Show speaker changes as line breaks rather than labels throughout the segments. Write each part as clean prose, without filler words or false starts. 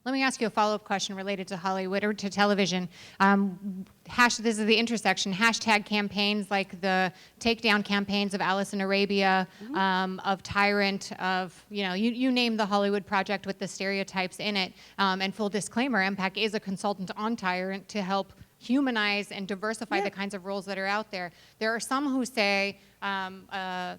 Let me ask you a follow-up question related to Hollywood or to television. This is the intersection. Hashtag campaigns like the takedown campaigns of Alice in Arabia, of Tyrant, of, you name the Hollywood project with the stereotypes in it. And full disclaimer, MPAC is a consultant on Tyrant to help humanize and diversify the kinds of roles that are out there. There are some who say, that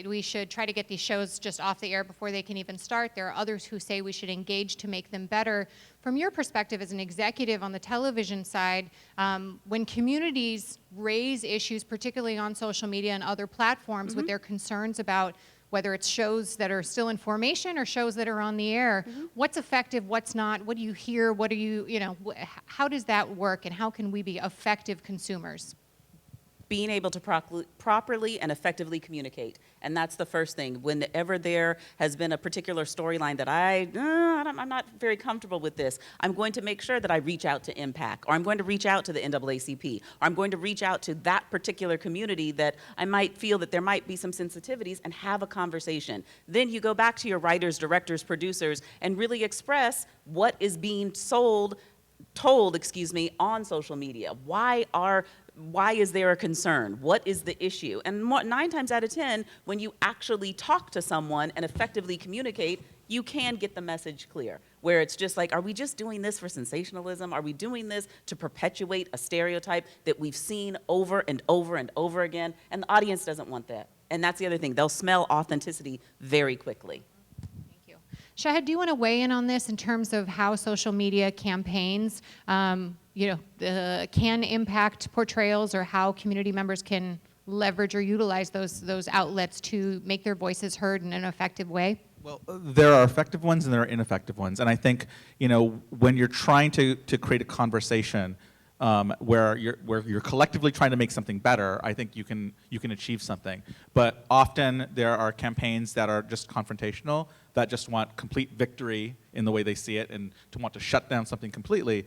we should try to get these shows just off the air before they can even start. There are others who say we should engage to make them better. From your perspective as an executive on the television side, when communities raise issues, particularly on social media and other platforms, with their concerns about whether it's shows that are still in formation or shows that are on the air, what's effective, what's not, what do you hear, what do you, how does that work, and how can we be effective consumers?
Being able to properly and effectively communicate. And that's the first thing. Whenever there has been a particular storyline that I'm not very comfortable with this, I'm going to make sure that I reach out to MPAC, or I'm going to reach out to the NAACP, or I'm going to reach out to that particular community that I might feel that there might be some sensitivities, and have a conversation. Then you go back to your writers, directors, producers, and really express what is being told on social media. Why is there a concern? What is the issue? And 9 times out of 10, when you actually talk to someone and effectively communicate, you can get the message clear. Where it's just like, are we just doing this for sensationalism? Are we doing this to perpetuate a stereotype that we've seen over and over and over again? And the audience doesn't want that. And that's the other thing. They'll smell authenticity very quickly.
Shahid, do you want to weigh in on this in terms of how social media campaigns, can impact portrayals, or how community members can leverage or utilize those outlets to make their voices heard in an effective way?
Well, there are effective ones and there are ineffective ones, and I think when you're trying to create a conversation where you're collectively trying to make something better, I think you can achieve something. But often there are campaigns that are just confrontational, that just want complete victory in the way they see it, and to want to shut down something completely.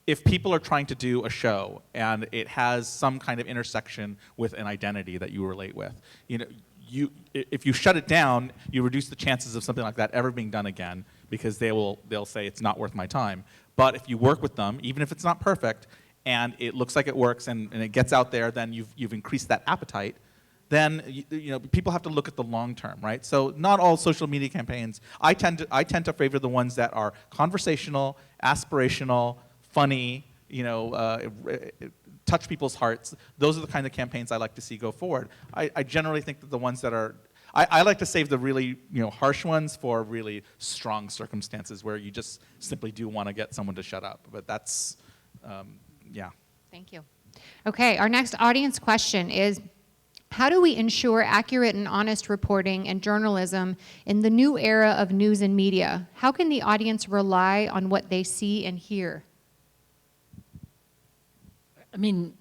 If people are trying to do a show and it has some kind of intersection with an identity that you relate with, if you shut it down, you reduce the chances of something like that ever being done again, because they'll say it's not worth my time. But if you work with them, even if it's not perfect, and it looks like it works and it gets out there, then you've increased that appetite. Then people have to look at the long term, right? So not all social media campaigns. I tend to favor the ones that are conversational, aspirational, funny, touch people's hearts. Those are the kind of campaigns I like to see go forward. I generally think that the ones that are, I like to save the really harsh ones for really strong circumstances where you just simply do want to get someone to shut up. But that's, yeah.
Thank you. Okay, our next audience question is, how do we ensure accurate and honest reporting and journalism in the new era of news and media? How can the audience rely on what they see and hear?
I mean,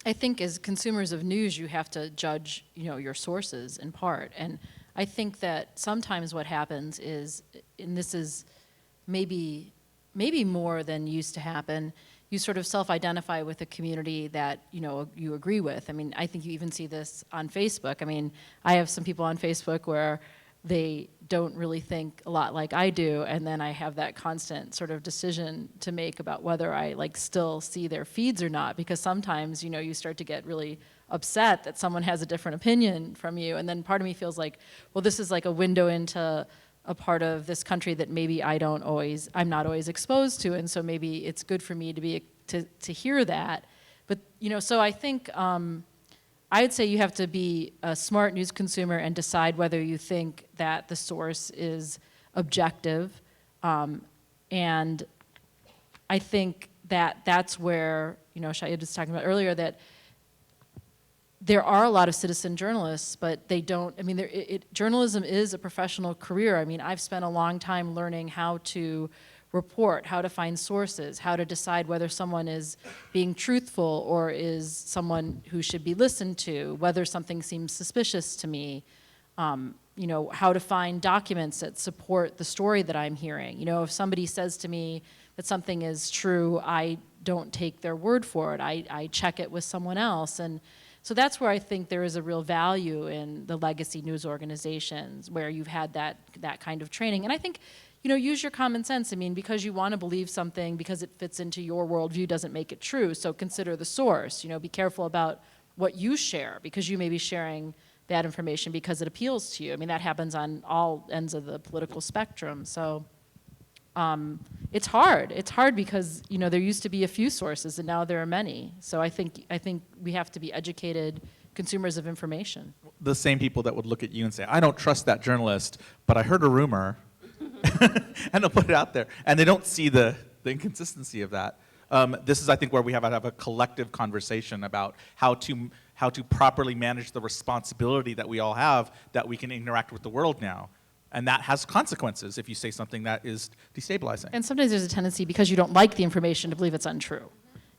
I think as consumers of news, you have to judge, your sources in part. And I think that sometimes what happens is, and this is maybe more than used to happen, you sort of self-identify with a community that, you agree with. I mean, I think you even see this on Facebook. I mean, I have some people on Facebook where they don't really think a lot like I do, and then I have that constant sort of decision to make about whether I still see their feeds or not, because sometimes, you start to get really upset that someone has a different opinion from you, and then part of me feels like, well, this is like a window into a part of this country that maybe I'm not always exposed to, and so maybe it's good for me to hear that. But so I think I would say you have to be a smart news consumer and decide whether you think that the source is objective, and I think that's where Shahid was talking about earlier, that there are a lot of citizen journalists, but they don't, journalism is a professional career. I mean, I've spent a long time learning how to report, how to find sources, how to decide whether someone is being truthful or is someone who should be listened to, whether something seems suspicious to me, how to find documents that support the story that I'm hearing. If somebody says to me that something is true, I don't take their word for it. I check it with someone else. And So that's where I think there is a real value in the legacy news organizations where you've had that kind of training. And I think, use your common sense. I mean, because you want to believe something, because it fits into your worldview doesn't make it true. So consider the source. Be careful about what you share, because you may be sharing that information because it appeals to you. I mean, that happens on all ends of the political spectrum. So it's hard. It's hard because, there used to be a few sources and now there are many. So I think we have to be educated consumers of information.
The same people that would look at you and say, I don't trust that journalist, but I heard a rumor, and they'll put it out there. And they don't see the inconsistency of that. This is, I think, where we have to have a collective conversation about how to properly manage the responsibility that we all have, that we can interact with the world now. And that has consequences if you say something that is destabilizing.
And sometimes there's a tendency, because you don't like the information, to believe it's untrue.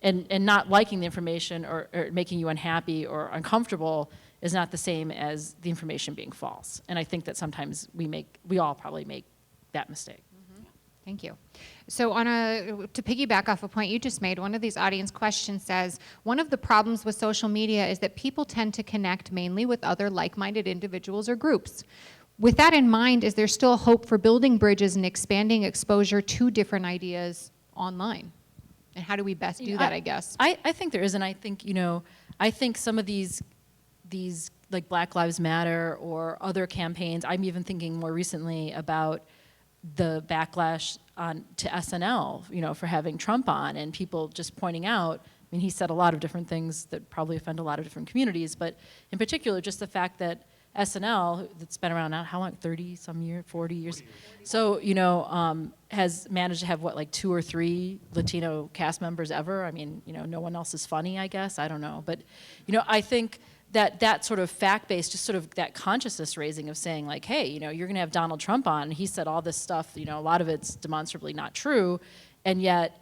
And not liking the information or making you unhappy or uncomfortable is not the same as the information being false. And I think that sometimes we all probably make that mistake.
Thank you. So to piggyback off a point you just made, one of these audience questions says, one of the problems with social media is that people tend to connect mainly with other like-minded individuals or groups. With that in mind, is there still hope for building bridges and expanding exposure to different ideas online? And how do we best do that, I guess?
I think there is, and I think, I think some of these like Black Lives Matter or other campaigns, I'm even thinking more recently about the backlash to SNL, for having Trump on, and people just pointing out, I mean, he said a lot of different things that probably offend a lot of different communities, but in particular, just the fact that SNL, that's been around now, how long, 30-some years, 40 years? So, has managed to have, like 2 or 3 Latino cast members ever? I mean, no one else is funny, I guess, I don't know. But, I think that sort of fact-based, just sort of that consciousness raising of saying, like, hey, you're gonna have Donald Trump on, he said all this stuff, a lot of it's demonstrably not true, and yet,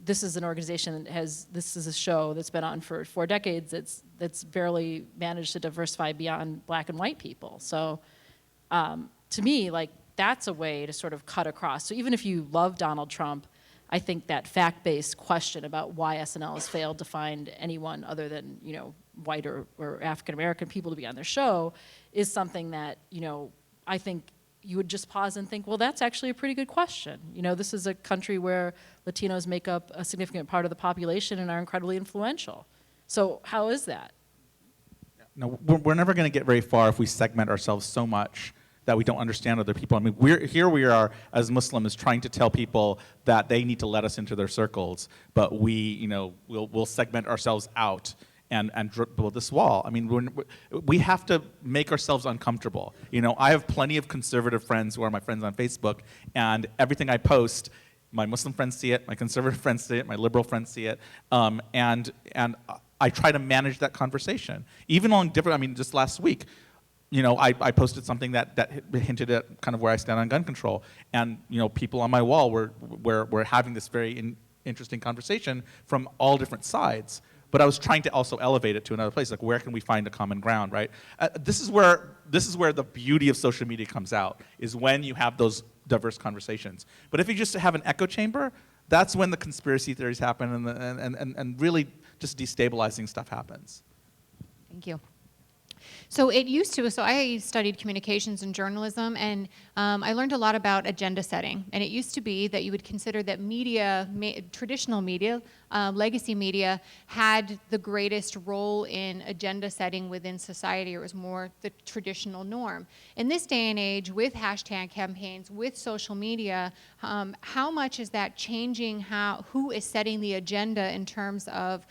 this is an organization this is a show that's been on for 4 decades that's barely managed to diversify beyond Black and white people. So to me, like, that's a way to sort of cut across. So even if you love Donald Trump, I think that fact-based question about why SNL has failed to find anyone other than, white or African-American people to be on their show is something that, I think you would just pause and think, well, that's actually a pretty good question. This is a country where Latinos make up a significant part of the population and are incredibly influential. So how is that?
No, we're never going to get very far if we segment ourselves so much that we don't understand other people. I mean, we are as Muslims trying to tell people that they need to let us into their circles, but we'll segment ourselves out and build this wall. I mean, we have to make ourselves uncomfortable. I have plenty of conservative friends who are my friends on Facebook, and everything I post, my Muslim friends see it, my conservative friends see it, my liberal friends see it, and I try to manage that conversation. Even on different, I mean, just last week, I posted something that hinted at kind of where I stand on gun control, and people on my wall were having this very interesting conversation from all different sides. But I was trying to also elevate it to another place, like where can we find a common ground, right? This is where the beauty of social media comes out, is when you have those diverse conversations. But if you just have an echo chamber, that's when the conspiracy theories happen and really just destabilizing stuff happens.
Thank you. So I studied communications and journalism, and I learned a lot about agenda setting. And it used to be that you would consider that traditional media, legacy media, had the greatest role in agenda setting within society, or it was more the traditional norm. In this day and age, with hashtag campaigns, with social media, how much is that changing who is setting the agenda in terms of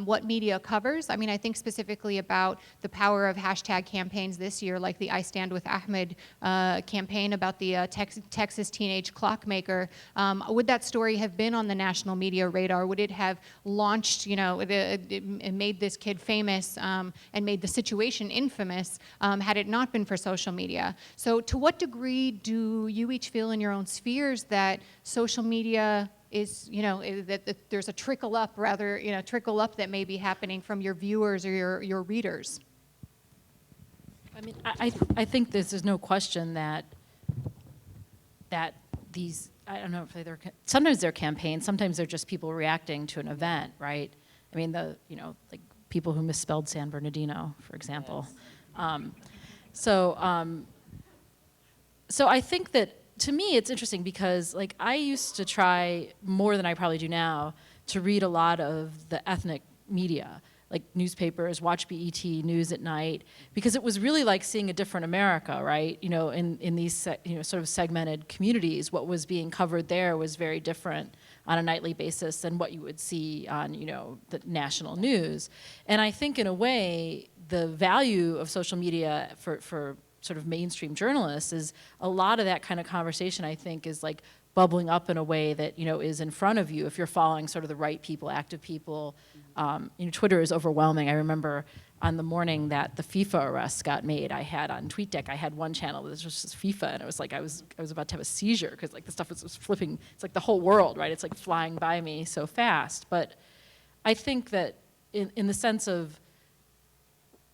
what media covers? I mean, I think specifically about the power of hashtag campaigns this year, like the I Stand With Ahmed campaign about the Texas teenage clockmaker. Would that story have been on the national media radar? Would it have launched, it made this kid famous and made the situation infamous had it not been for social media? So to what degree do you each feel in your own spheres that social media is, that there's a trickle up that may be happening from your viewers or your readers?
I mean, I think there's no question that these, I don't know if sometimes they're campaigns, sometimes they're just people reacting to an event, right? I mean, like people who misspelled San Bernardino, for example. So I think that, to me, it's interesting because, like, I used to try more than I probably do now to read a lot of the ethnic media, like newspapers, watch BET News at night, because it was really like seeing a different America, right? You know, in these sort of segmented communities, what was being covered there was very different on a nightly basis than what you would see on, you know, the national news. And I think, in a way, the value of social media for sort of mainstream journalists is a lot of that kind of conversation, I think, is like bubbling up in a way that, you know, is in front of you if you're following sort of the right people, active people. You know, Twitter is overwhelming. I remember on the morning that the FIFA arrests got made, I had on TweetDeck, I had one channel that was just FIFA, and it was like I was about to have a seizure because, like, the stuff was flipping. It's like the whole world, right? It's like flying by me so fast. But I think that in the sense of,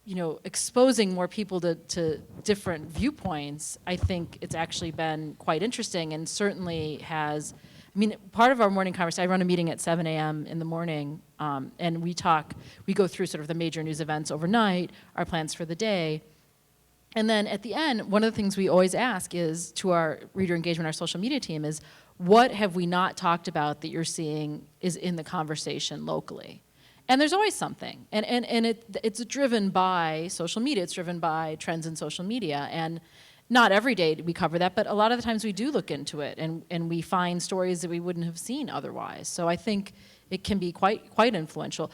you know, exposing more people to different viewpoints, I think it's actually been quite interesting, and certainly has, I mean, part of our morning conversation, I run a meeting at 7 a.m. in the morning, and we go through sort of the major news events overnight, our plans for the day. And then at the end, one of the things we always ask is, to our reader engagement, our social media team, is what have we not talked about that you're seeing is in the conversation locally? And there's always something. And it's driven by social media. It's driven by trends in social media. And not every day do we cover that, but a lot of the times we do look into it, and we find stories that we wouldn't have seen otherwise. So I think it can be quite influential.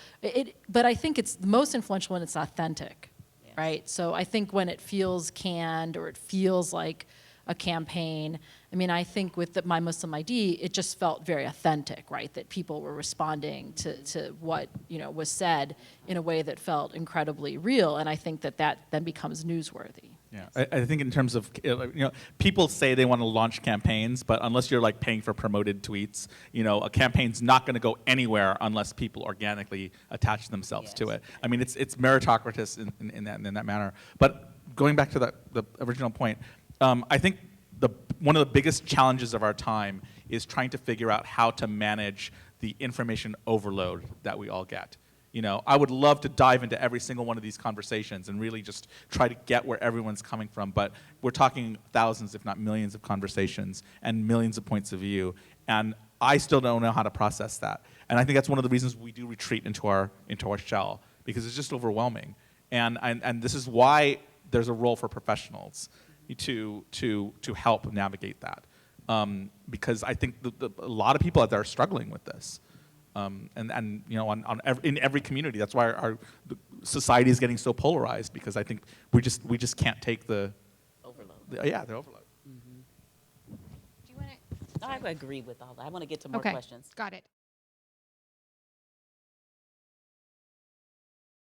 But I think it's the most influential when it's authentic, right? So I think when it feels canned, or it feels like a campaign. I mean, I think with My Muslim ID, it just felt very authentic, right? That people were responding to what, you know, was said in a way that felt incredibly real, and I think that then becomes newsworthy.
Yeah, I think in terms of, you know, people say they want to launch campaigns, but unless you're like paying for promoted tweets, you know, a campaign's not going to go anywhere unless people organically attach themselves to it. I mean, it's meritocratic in that manner. But going back to the original point, I think one of the biggest challenges of our time is trying to figure out how to manage the information overload that we all get. You know, I would love to dive into every single one of these conversations and really just try to get where everyone's coming from, but we're talking thousands, if not millions, of conversations and millions of points of view, and I still don't know how to process that. And I think that's one of the reasons we do retreat into our shell, because it's just overwhelming. And this is why there's a role for professionals to help navigate that, because I think a lot of people out there are struggling with this. And you know, in every community, that's why our society is getting so polarized, because I think we just can't take the
Overload.
the overload.
Do you want to?
I agree with all that. I want to get to more
Okay,
questions.
got it.